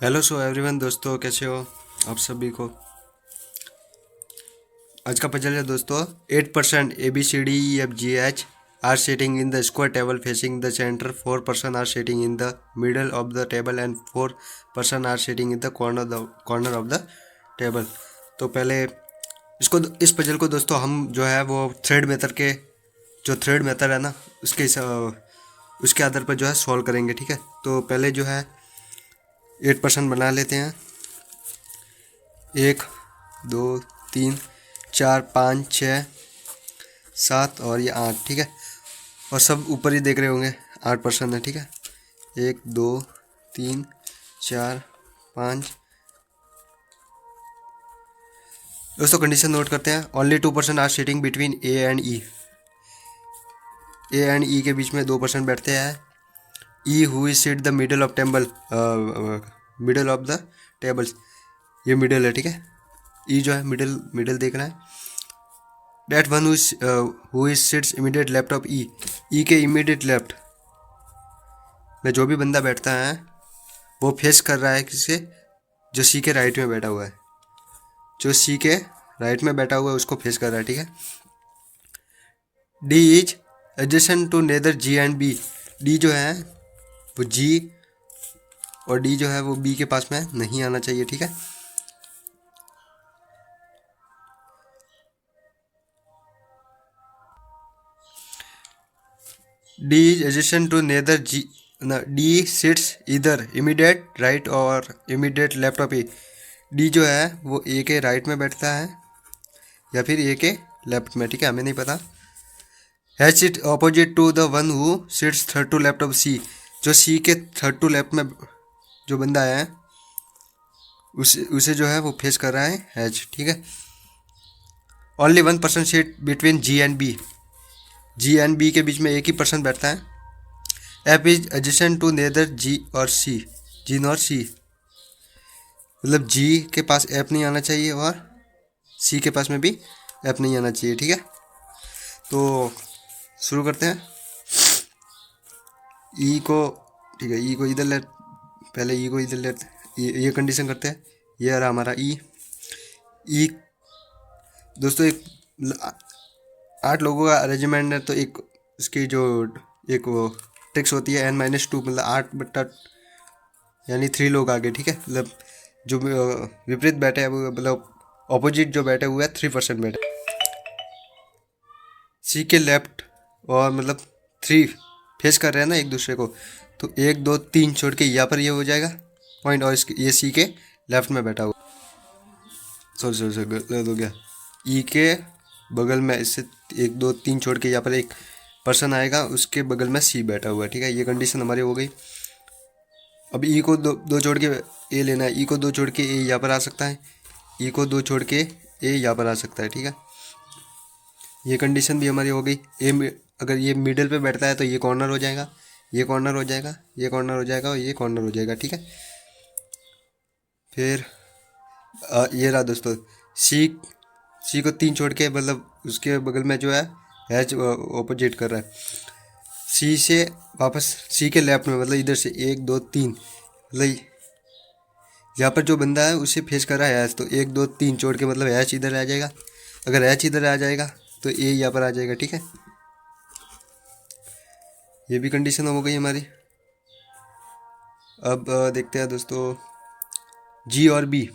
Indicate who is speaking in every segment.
Speaker 1: Hello so everyone दोस्तों, कैसे हो आप सभी को। आज का पजल है दोस्तों। 8% ABCDEFGH are sitting in the square table facing the centre, 4% are sitting in the middle of the table and 4% are sitting in the corner of the table. तो पहले इस पजल को दोस्तों हम जो है वो थ्रेड मेथड के जो थ्रेड मेथड है ना उसके आधार पर जो है सॉल्व करेंगे। ठीक है, तो पहले जो है 8% बना लेते हैं। 1 2 3 4 5 6 7 और ये 8। ठीक है, और सब ऊपर ही देख रहे होंगे 8% है। ठीक है, 1 2 3 4 5। दोस्तों कंडीशन नोट करते हैं। Only 2% are sitting between A and E के बीच में 2% बैठते हैं। E who is seat the middle of the tables, ये मिडल है। ठीक है, ई जो है मिडल मिडल देख रहा है। That one who is sits immediate left of E के इमीडिएट लेफ्ट में जो भी बंदा बैठता है वो फेस कर रहा है किससे, जो सी के राइट में बैठा हुआ है। जो सी के राइट में बैठा हुआ है उसको फेस कर रहा है। ठीक है, D is adjacent to neither G and B. D जो है वो जी और डी जो है वो बी के पास में नहीं आना चाहिए। ठीक है, D is adjacent to neither G, D sits इधर इमीडिएट राइट और immediate left of A. D जो है वो ए के राइट में बैठता है या फिर ए के लेफ्ट में। ठीक है, हमें नहीं पता। Has it opposite to the one who sits third to left of C. जो सी के थर्ड टू लेफ्ट में जो बंदा है उसे जो है वो फेस कर रहा है हैज। ठीक है, only 1% seat between G and B. G and B के बीच में एक ही पर्सन बैठता है। F is adjacent to neither G और सी, जी नॉट सी। मतलब जी के पास एफ नहीं आना चाहिए और सी के पास में भी एफ नहीं आना चाहिए। ठीक है, तो शुरू करते हैं। ई को, ठीक है, ई को इधर ले, पहले ई को इधर ले, ये कंडीशन करते हैं। ये रहा हमारा ई। ई दोस्तों एक 8 लोगों का अरेंजमेंट है, तो एक इसकी जो एक वो ट्रिक्स होती है n-2, मतलब 8 बट्टा यानी 3 लोग आगे। ठीक है, मतलब जो विपरीत बैठे हैं वो, मतलब ऑपोजिट जो बैठे हुए हैं 3% बैठे। सी के लेफ्ट और मतलब 3 फेस कर रहे हैं ना एक दूसरे को, तो 1 2 3 छोड़ के यहाँ पर ये हो जाएगा पॉइंट, और इसके ये सी के लेफ्ट में बैठा हुआ। सॉरी सॉरी सॉरी, गलत हो गया। ई के बगल में इससे 1 2 3 छोड़ के यहाँ पर एक पर्सन आएगा, उसके बगल में सी बैठा हुआ है। ठीक है, ये कंडीशन हमारी हो गई। अब ई को दो छोड़ के ए लेना है। ई को 2 छोड़ के ए यहाँ पर आ सकता है, ई को 2 छोड़ के ए यहाँ पर आ सकता है। ठीक है, ये कंडीशन भी हमारी हो गई। अगर ये मिडिल पे बैठता है तो ये कॉर्नर हो जाएगा, ये कॉर्नर हो जाएगा, ये कॉर्नर हो जाएगा और ये कॉर्नर हो जाएगा। ठीक है, फिर ये रहा दोस्तों। सी सी को 3 छोड़ के, मतलब उसके बगल में जो है एच ऑपोजिट कर रहा है। सी से वापस सी के लेफ्ट में, मतलब इधर से 1 2 3, मतलब यहाँ पर जो बंदा है उसे फेस कर रहा है एच, तो 1 2 3 छोड़ के मतलब एच इधर आ जाएगा। अगर एच इधर आ जाएगा तो ए यहाँ पर आ जाएगा। ठीक है, ये भी कंडीशन हो गई हमारी। अब देखते हैं दोस्तों जी और बी।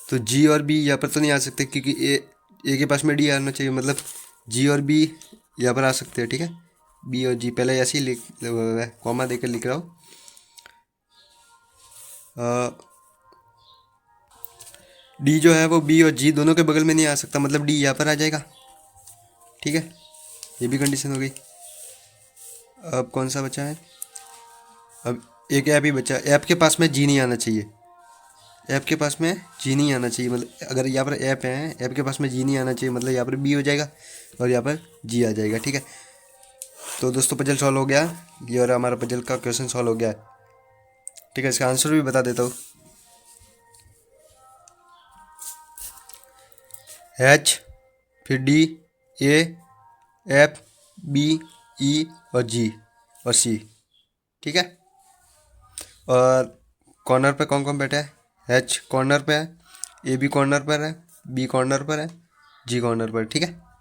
Speaker 1: तो जी और बी यहाँ पर तो नहीं आ सकते क्योंकि ए के पास में डी आना चाहिए, मतलब जी और बी यहाँ पर आ सकते हैं। ठीक है, बी और जी पहले ऐसे ही लिख, कॉमा देकर लिख रहा हूँ। डी जो है वो बी और जी दोनों के बगल में नहीं आ सकता, मतलब डी यहाँ पर आ जाएगा। ठीक है, ये भी कंडीशन हो गई। अब कौन सा बचा है, अब एक ऐप ही बचा। ऐप के पास में जी नहीं आना चाहिए, ऐप के पास में जी नहीं आना चाहिए। मतलब अगर यहाँ पर ऐप है, ऐप के पास में जी नहीं आना चाहिए, मतलब यहाँ पर बी हो जाएगा और यहाँ पर जी आ जाएगा। ठीक है, तो दोस्तों पजल सॉल्व हो गया ये, और हमारा पजल का क्वेश्चन सॉल्व हो गया है। ठीक है, इसका आंसर भी बता देता हूँ। एच, फिर डी, ए, एफ, बी, ई और जी और सी। ठीक है, और कॉर्नर पे कौन कौन बैठा है, एच कॉर्नर पे है, ए बी कॉर्नर पर है, बी कॉर्नर पर है, जी कॉर्नर पर, ठीक है।